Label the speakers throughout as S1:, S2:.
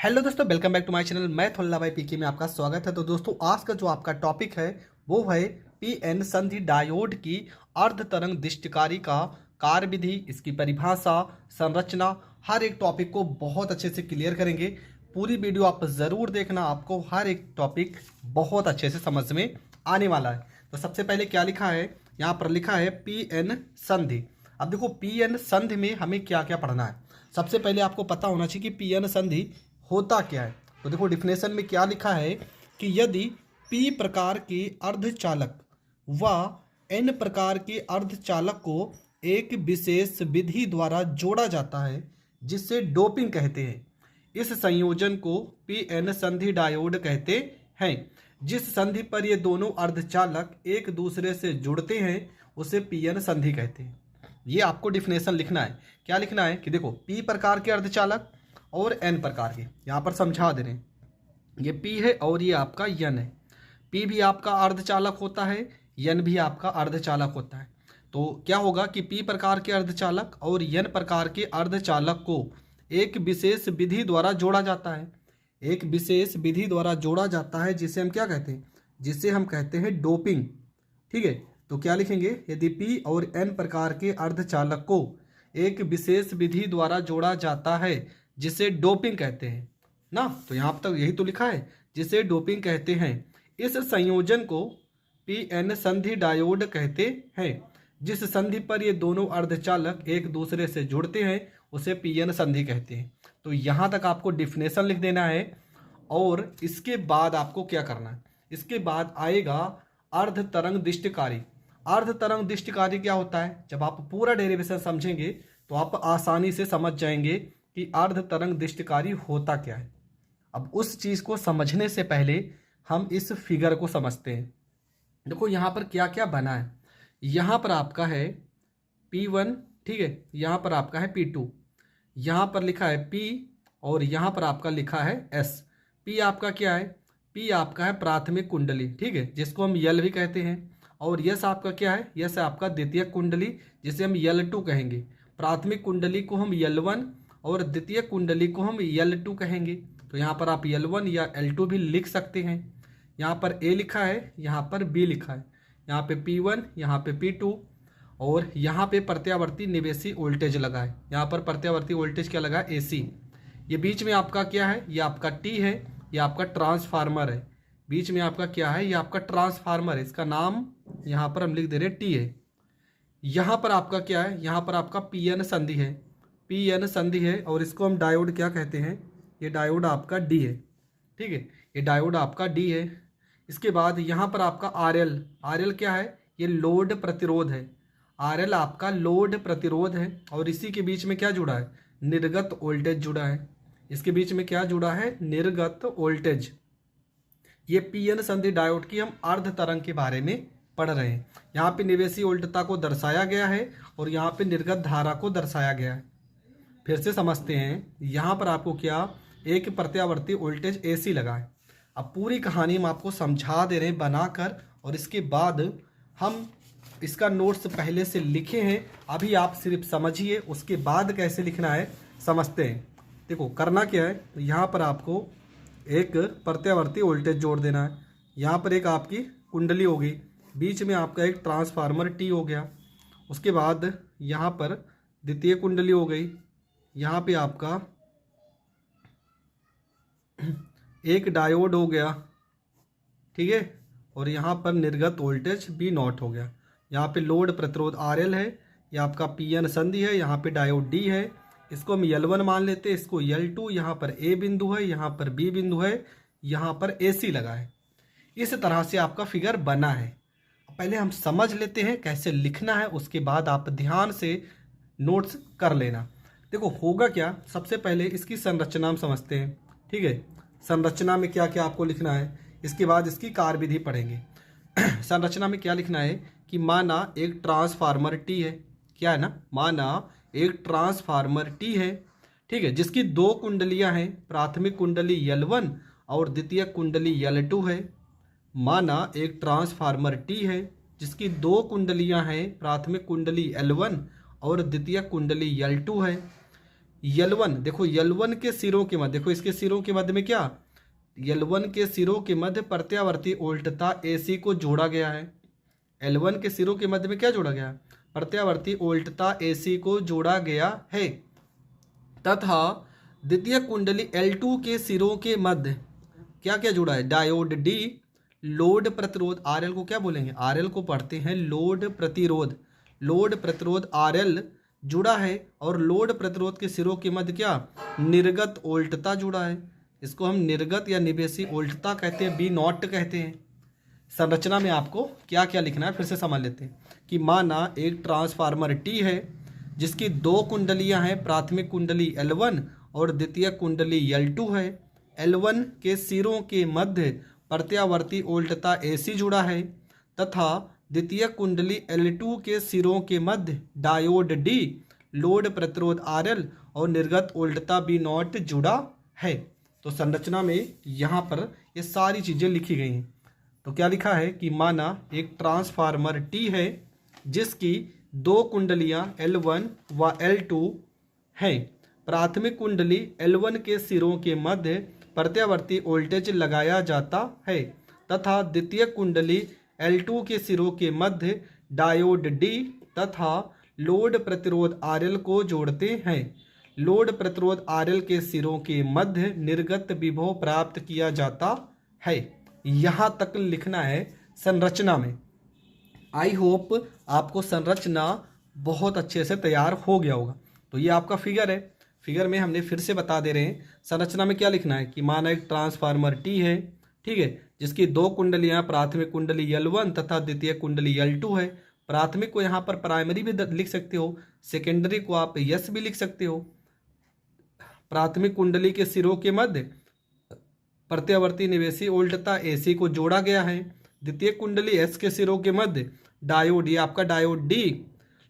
S1: Hello दोस्तों, welcome back to my channel. मैं थोल्ला भाई पीके में आपका स्वागत है। तो दोस्तों, आज का जो आपका टॉपिक है वो है पीएन संधि डायोड की अर्ध तरंग दृष्टिकारी का कार्य विधि, इसकी परिभाषा, संरचना, हर एक टॉपिक को बहुत अच्छे से क्लियर करेंगे। पूरी वीडियो आप ज़रूर देखना, आपको हर एक टॉपिक बहुत अच्छे से समझ में आने वाला है। तो सबसे पहले क्या लिखा है, यहाँ पर लिखा है पीएन संधि। अब देखो, पीएन संधि में हमें क्या क्या पढ़ना है। सबसे पहले आपको पता होना चाहिए कि पीएन संधि होता क्या है। तो देखो, डिफिनेशन में क्या लिखा है कि यदि पी प्रकार के अर्धचालक व एन प्रकार के अर्धचालक को एक विशेष विधि द्वारा जोड़ा जाता है जिसे डोपिंग कहते हैं, इस संयोजन को पी एन संधि डायोड कहते हैं। जिस संधि पर ये दोनों अर्धचालक एक दूसरे से जुड़ते हैं उसे पी एन संधि कहते हैं। ये आपको डिफिनेशन लिखना है। क्या लिखना है कि देखो, पी प्रकार के अर्धचालक और एन प्रकार के, यहाँ पर समझा दे रहे हैं। ये पी है और ये आपका एन है। पी भी आपका अर्धचालक होता है, एन भी आपका अर्धचालक होता है। तो क्या होगा कि पी प्रकार के अर्धचालक और एन प्रकार के अर्धचालक को एक विशेष विधि द्वारा जोड़ा जाता है। एक विशेष विधि द्वारा जोड़ा जाता है जिसे हम क्या कहते हैं, जिसे हम कहते हैं डोपिंग। ठीक है, तो क्या लिखेंगे, यदि पी और एन प्रकार के अर्धचालक को एक विशेष विधि द्वारा जोड़ा जाता है जिसे डोपिंग कहते हैं ना। तो यहाँ तक यही तो लिखा है, जिसे डोपिंग कहते हैं। इस संयोजन को पी एन संधि डायोड कहते हैं। जिस संधि पर ये दोनों अर्धचालक एक दूसरे से जुड़ते हैं उसे पी एन संधि कहते हैं। तो यहाँ तक आपको डिफिनेशन लिख देना है। और इसके बाद आपको क्या करना है, इसके बाद आएगा अर्ध तरंग दृष्टिकारी। अर्ध तरंग दृष्टिकारी क्या होता है, जब आप पूरा डेरिवेशन समझेंगे तो आप आसानी से समझ जाएंगे कि अर्ध तरंग दृष्टिकारी होता क्या है। अब उस चीज़ को समझने से पहले हम इस फिगर को समझते हैं। देखो, यहाँ पर क्या क्या बना है। यहाँ पर आपका है P1, ठीक है, यहाँ पर आपका है P2, यहाँ पर लिखा है P और यहाँ पर आपका लिखा है S। P आपका क्या है, P आपका है प्राथमिक कुंडली, ठीक है, जिसको हम यल भी कहते हैं। और यस आपका क्या है, यस आपका द्वितीय कुंडली, जिसे हम L2 कहेंगे। प्राथमिक कुंडली को हम L1 और द्वितीय कुंडली को हम L2 कहेंगे। तो यहाँ पर आप L1 या L2 भी लिख सकते हैं। यहाँ पर A लिखा है, यहाँ पर B लिखा है, यहाँ पे P1, यहाँ पे P2 और यहाँ पे प्रत्यावर्ती निवेशी वोल्टेज लगा है। यहाँ पर प्रत्यावर्ती वोल्टेज क्या लगा है, AC। ये बीच में आपका क्या है, ये आपका T है, ये आपका ट्रांसफार्मर है। बीच में आपका क्या है, ये आपका ट्रांसफार्मर है, इसका नाम यहाँ पर हम लिख दे रहे हैं T है। यहाँ पर आपका क्या है, यहाँ पर आपका PN संधि है, PN संधि है और इसको हम डायोड क्या कहते हैं, ये डायोड आपका D है। ठीक है, ये डायोड आपका D है। इसके बाद यहाँ पर आपका RL क्या है, ये लोड प्रतिरोध है। RL आपका लोड प्रतिरोध है और इसी के बीच में क्या जुड़ा है, निर्गत वोल्टेज जुड़ा है। इसके बीच में क्या जुड़ा है, निर्गत वोल्टेज। ये PN संधि डायोड की हम अर्ध तरंग के बारे में पढ़ रहे हैं। यहाँ पे निवेशी वोल्टता को दर्शाया गया है और यहाँ पे निर्गत धारा को दर्शाया गया है। फिर से समझते हैं, यहाँ पर आपको क्या, एक प्रत्यावर्ती वोल्टेज AC लगा है। अब पूरी कहानी हम आपको समझा दे रहे हैं बनाकर, और इसके बाद हम इसका नोट्स पहले से लिखे हैं। अभी आप सिर्फ समझिए, उसके बाद कैसे लिखना है समझते हैं। देखो, करना क्या है, यहाँ पर आपको एक प्रत्यावर्ती वोल्टेज जोड़ देना है। यहाँ पर एक आपकी कुंडली होगी, बीच में आपका एक ट्रांसफार्मर T हो गया। उसके बाद यहाँ पर द्वितीय कुंडली हो गई, यहाँ पे आपका एक डायोड हो गया, ठीक है, और यहाँ पर निर्गत वोल्टेज B0 हो गया। यहाँ पे लोड प्रतिरोध RL है, ये आपका PN संधि है, यहाँ पे डायोड D है, इसको हम L1 मान लेते हैं, इसको L2, यहाँ पर A बिंदु है, यहाँ पर B बिंदु है, यहाँ पर AC लगा है। इस तरह से आपका फिगर बना है। पहले हम समझ लेते हैं कैसे लिखना है, उसके बाद आप ध्यान से नोट्स कर लेना। देखो, होगा क्या, सबसे पहले इसकी संरचना हम समझते हैं। ठीक है, संरचना में क्या क्या आपको लिखना है, इसके बाद इसकी कार्यविधि पढ़ेंगे। संरचना में क्या लिखना है कि माना एक ट्रांसफार्मर T है, क्या है ना, माना एक ट्रांसफार्मर T है, ठीक है, जिसकी दो कुंडलियां हैं, प्राथमिक कुंडली L1 और द्वितीय कुंडली L2 है। माना एक ट्रांसफार्मर T है जिसकी दो कुंडलियां हैं, प्राथमिक कुंडली L1 और द्वितीय कुंडली L2 है। L1, देखो L1 के सिरों के मध्य, देखो इसके सिरों के मध्य में क्या, L1 के सिरों के मध्य प्रत्यावर्ती उल्टता AC को जोड़ा गया है। L1 के सिरों के मध्य में क्या जोड़ा गया है, प्रत्यावर्ती उल्टता AC को जोड़ा गया है। तथा द्वितीय कुंडली L2 के सिरों के मध्य क्या क्या जुड़ा है, डायोड D लोड प्रतिरोध RL को क्या बोलेंगे, RL को पढ़ते हैं लोड प्रतिरोध, लोड प्रतिरोध RL जुड़ा है। और लोड प्रतिरोध के सिरों के मध्य क्या, निर्गत उल्टता जुड़ा है। इसको हम निर्गत या निवेशी उल्टता कहते हैं, B0 कहते हैं। संरचना में आपको क्या क्या लिखना है फिर से समझ लेते हैं कि माना एक ट्रांसफार्मर T है जिसकी दो कुंडलियां हैं, प्राथमिक कुंडली L1 और द्वितीय कुंडली L2 है। L1 के सिरों के मध्य प्रत्यावर्ती उल्टता AC जुड़ा है तथा द्वितीय कुंडली L2 के सिरों के मध्य डायोड D लोड प्रतिरोध RL और निर्गत उल्टता B0 जुड़ा है। तो संरचना में यहाँ पर ये सारी चीज़ें लिखी गई हैं। तो क्या लिखा है कि माना एक ट्रांसफार्मर T है जिसकी दो कुंडलियाँ L1 व L2 हैं। प्राथमिक कुंडली L1 के सिरों के मध्य प्रत्यावर्ती वोल्टेज लगाया जाता है तथा द्वितीय कुंडली L2 के सिरों के मध्य डायोड D तथा लोड प्रतिरोध RL को जोड़ते हैं। लोड प्रतिरोध RL के सिरों के मध्य निर्गत विभव प्राप्त किया जाता है। यहाँ तक लिखना है संरचना में। आई होप आपको संरचना बहुत अच्छे से तैयार हो गया होगा। तो ये आपका फिगर है, फिगर में हमने फिर से बता दे रहे हैं संरचना में क्या लिखना है कि माना एक ट्रांसफार्मर T है, ठीक है, जिसकी दो कुंडलियां प्राथमिक कुंडली L1 तथा द्वितीय कुंडली L2 है। प्राथमिक को यहाँ पर प्राइमरी भी लिख सकते हो, सेकेंडरी को आप S भी लिख सकते हो। प्राथमिक कुंडली के सिरों के मध्य प्रत्यावर्ती निवेशी उल्टता AC को जोड़ा गया है। द्वितीय कुंडली S के सिरों के मध्य डायोड, ये आपका डायोड D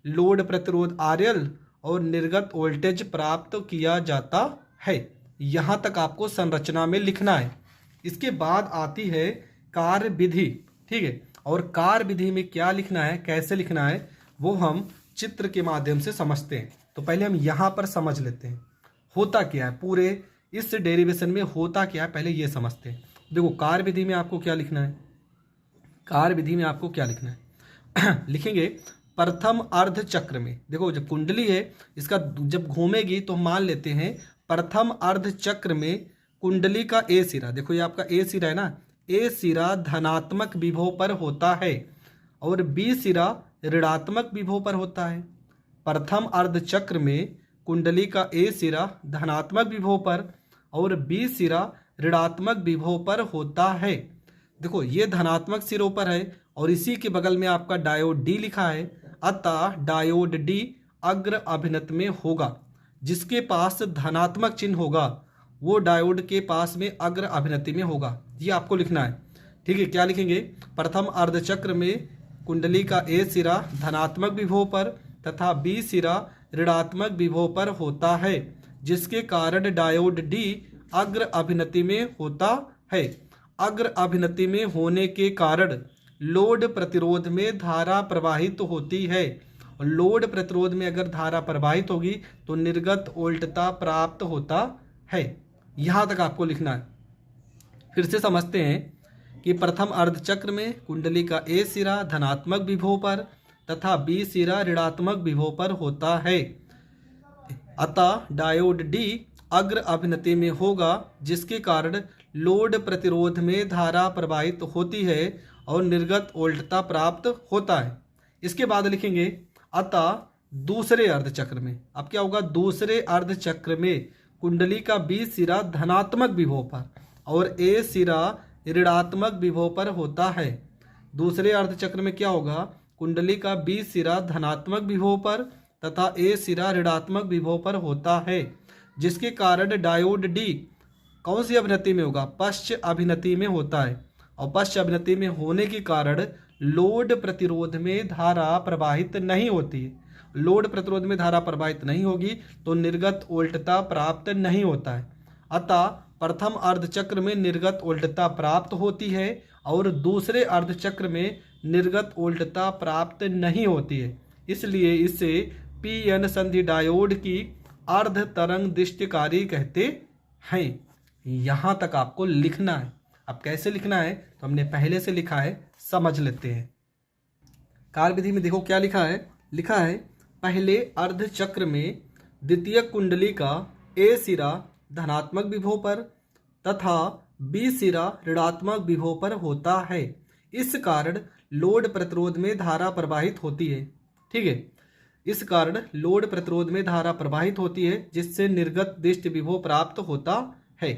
S1: लोड प्रतिरोध RL और निर्गत वोल्टेज प्राप्त किया जाता है। यहाँ तक आपको संरचना में लिखना है। इसके बाद आती है कार्य विधि, ठीक है, और कार्य विधि में क्या लिखना है, कैसे लिखना है, वो हम चित्र के माध्यम से समझते हैं। तो पहले हम यहाँ पर समझ लेते हैं होता क्या है, पूरे इस डेरिवेशन में होता क्या है, पहले ये समझते हैं। देखो कार्य विधि में आपको क्या लिखना है, कार्य विधि में आपको क्या लिखना है लिखेंगे प्रथम अर्ध चक्र में। देखो जब कुंडली है इसका जब घूमेगी तो मान लेते हैं प्रथम अर्ध चक्र में कुंडली का A सिरा, देखो ये आपका A सिरा है ना, A सिरा धनात्मक विभव पर होता है और B सिरा ऋणात्मक विभव पर होता है। प्रथम अर्ध चक्र में कुंडली का A सिरा धनात्मक विभव पर और B सिरा ऋणात्मक विभव पर होता है। देखो ये धनात्मक सिरों पर है और इसी के बगल में आपका डायोड D लिखा है, अतः डायोड D अग्र अभिनत में होगा। जिसके पास धनात्मक चिन्ह होगा वो डायोड के पास में अग्र अभिनति में होगा। ये आपको लिखना है, ठीक है। क्या लिखेंगे, प्रथम अर्धचक्र में कुंडली का A सिरा धनात्मक विभव पर तथा B सिरा ऋणात्मक विभव पर होता है, जिसके कारण डायोड D अग्र अभिनति में होता है। अग्र अभिनति में होने के कारण लोड प्रतिरोध में धारा प्रवाहित होती है। लोड प्रतिरोध में अगर धारा प्रवाहित होगी तो निर्गत वोल्टता प्राप्त होता है। यहाँ तक आपको लिखना है। फिर से समझते हैं कि प्रथम अर्धचक्र में कुंडली का A सिरा धनात्मक विभव पर तथा B सिरा ऋणात्मक विभव पर होता है, अतः डायोड D अग्र अभिनति में होगा, जिसके कारण लोड प्रतिरोध में धारा प्रवाहित होती है और निर्गत वोल्टता प्राप्त होता है। इसके बाद लिखेंगे अतः दूसरे अर्धचक्र में, अब क्या होगा, दूसरे अर्धचक्र में कुंडली का B सिरा धनात्मक विभव पर और A सिरा ऋणात्मक विभव पर होता है। दूसरे अर्धचक्र में क्या होगा, कुंडली का B सिरा धनात्मक विभव पर तथा A सिरा ऋणात्मक विभव पर होता है, जिसके कारण डायोड D कौन सी अभिनति में होगा, पश्च अभिनति में होता है। और पश्च अभिनति में होने के कारण लोड प्रतिरोध में धारा प्रवाहित नहीं होती है। लोड प्रतिरोध में धारा प्रवाहित नहीं होगी तो निर्गत वोल्टता प्राप्त नहीं होता है। अतः प्रथम अर्धचक्र में निर्गत वोल्टता प्राप्त होती है और दूसरे अर्धचक्र में निर्गत वोल्टता प्राप्त नहीं होती है। इसलिए इसे पीएन संधि डायोड की अर्ध तरंग दृष्टिकारी कहते हैं। यहाँ तक आपको लिखना है। अब कैसे लिखना है तो हमने पहले से लिखा है, समझ लेते हैं। कार्य विधि में देखो क्या लिखा है। लिखा है पहले अर्ध चक्र में द्वितीय कुंडली का ए सिरा धनात्मक विभव पर तथा बी सिरा ऋणात्मक विभव पर होता है। इस कारण लोड प्रतिरोध में धारा प्रवाहित होती है। ठीक है, इस कारण लोड प्रतिरोध में धारा प्रवाहित होती है जिससे निर्गत दृष्ट विभव प्राप्त होता है।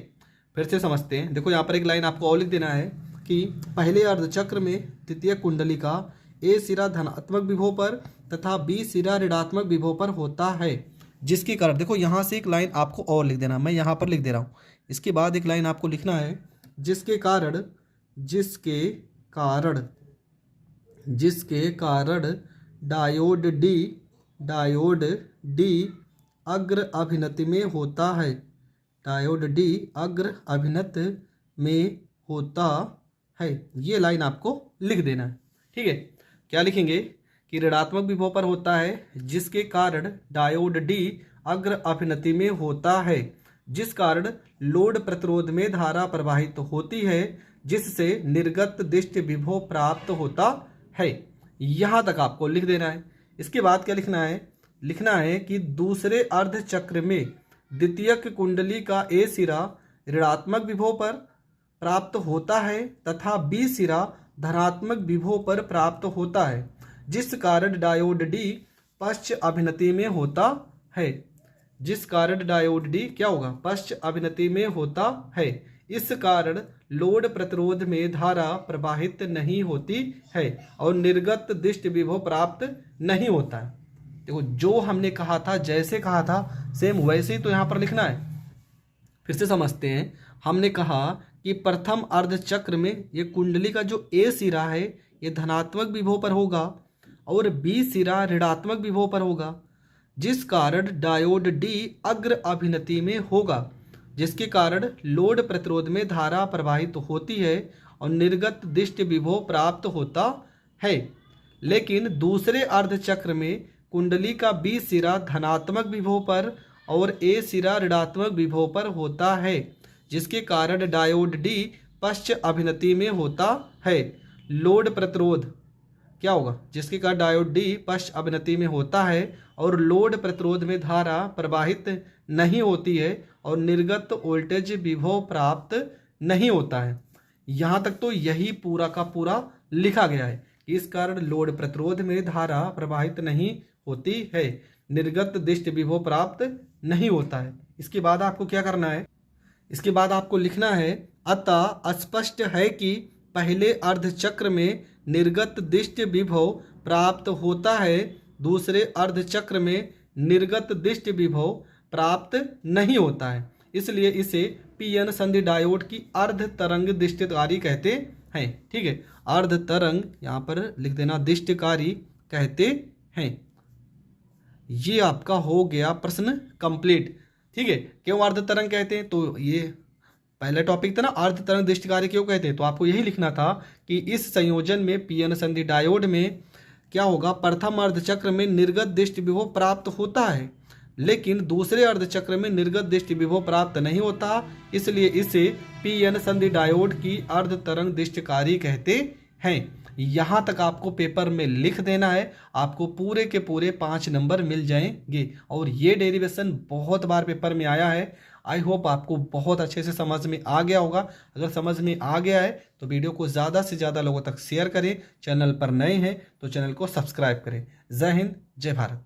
S1: फिर से समझते हैं। देखो यहाँ पर एक लाइन आपको और लिख देना है कि पहले अर्धचक्र में द्वितीय कुंडली का ए सिरा धनात्मक विभव पर तथा बी सिरा ऋणात्मक विभव पर होता है, जिसके कारण देखो यहाँ से एक लाइन आपको और लिख देना, मैं यहाँ पर लिख दे रहा हूँ। इसके बाद एक लाइन आपको लिखना है जिसके कारण डायोड डी अग्र अभिनति में होता है। डायोड डी अग्र अभिनति में होता है, ये लाइन आपको लिख देना है। ठीक है, क्या लिखेंगे कि ऋणात्मक विभव पर होता है जिसके कारण डायोड डी अग्र अभिनति में होता है, जिस कारण लोड प्रतिरोध में धारा प्रवाहित होती है जिससे निर्गत दृष्ट विभव प्राप्त होता है। यहाँ तक आपको लिख देना है। इसके बाद क्या लिखना है। लिखना है कि दूसरे अर्ध चक्र में द्वितीयक कुंडली का ए सिरा ऋणात्मक विभव पर प्राप्त होता है तथा बी सिरा धनात्मक विभव पर प्राप्त होता है, जिस कारण डायोड डी पश्च अभिनति में होता है। जिस कारण डायोड डी क्या होगा, पश्च अभिनति में होता है। इस कारण लोड प्रतिरोध में धारा प्रवाहित नहीं होती है और निर्गत दृष्ट विभव प्राप्त नहीं होता है। देखो जो हमने कहा था, जैसे कहा था सेम वैसे ही तो यहाँ पर लिखना है। फिर से समझते हैं। हमने कहा कि प्रथम अर्ध चक्र में ये कुंडली का जो ए सिरा है ये धनात्मक विभव पर होगा और बी सिरा ऋणात्मक विभव पर होगा, जिस कारण डायोड डी अग्र अभिनति में होगा, जिसके कारण लोड प्रतिरोध में धारा प्रवाहित होती है और निर्गत दृष्ट विभव प्राप्त होता है। लेकिन दूसरे अर्ध चक्र में कुंडली का बी सिरा धनात्मक विभव पर और ए सिरा ऋणात्मक विभव पर होता है, जिसके कारण डायोड डी पश्च अभिनति में होता है। लोड प्रतिरोध क्या होगा, जिसके कारण डायोड डी पश्च अभिनति में होता है और लोड प्रतिरोध में धारा प्रवाहित नहीं होती है और निर्गत वोल्टेज विभव प्राप्त नहीं होता है। यहाँ तक तो यही पूरा का पूरा लिखा गया है कि इस कारण लोड प्रतिरोध में धारा प्रवाहित नहीं होती है, निर्गत दृष्ट विभव प्राप्त नहीं होता है। इसके बाद आपको क्या करना है। इसके बाद आपको लिखना है अतः स्पष्ट है कि पहले अर्ध चक्र में निर्गत दृष्ट विभव प्राप्त होता है, दूसरे अर्ध चक्र में निर्गत दृष्ट विभव प्राप्त नहीं होता है, इसलिए इसे पीएन संधि डायोड की अर्ध तरंग दृष्टिकारी कहते हैं। ठीक है, अर्ध तरंग यहाँ पर लिख देना दृष्टिकारी कहते हैं। ये आपका हो गया प्रश्न कंप्लीट। ठीक है, क्यों अर्ध तरंग कहते हैं, तो ये पहले टॉपिक था ना, अर्ध तरंग दृष्टिकारी क्यों कहते हैं, तो आपको यही लिखना था कि इस संयोजन में पीएन संधि डायोड में क्या होगा, प्रथम अर्धचक्र में निर्गत दृष्ट विभव प्राप्त होता है लेकिन दूसरे अर्धचक्र में निर्गत दृष्ट विभव प्राप्त नहीं होता, इसलिए इसे पीएन संधि डायोड की अर्ध तरंग दृष्टिकारी कहते हैं। यहाँ तक आपको पेपर में लिख देना है, आपको पूरे के पूरे 5 नंबर मिल जाएंगे। और ये डेरिवेशन बहुत बार पेपर में आया है। आई होप आपको बहुत अच्छे से समझ में आ गया होगा। अगर समझ में आ गया है तो वीडियो को ज़्यादा से ज़्यादा लोगों तक शेयर करें। चैनल पर नए हैं तो चैनल को सब्सक्राइब करें। जय हिंद, जय भारत।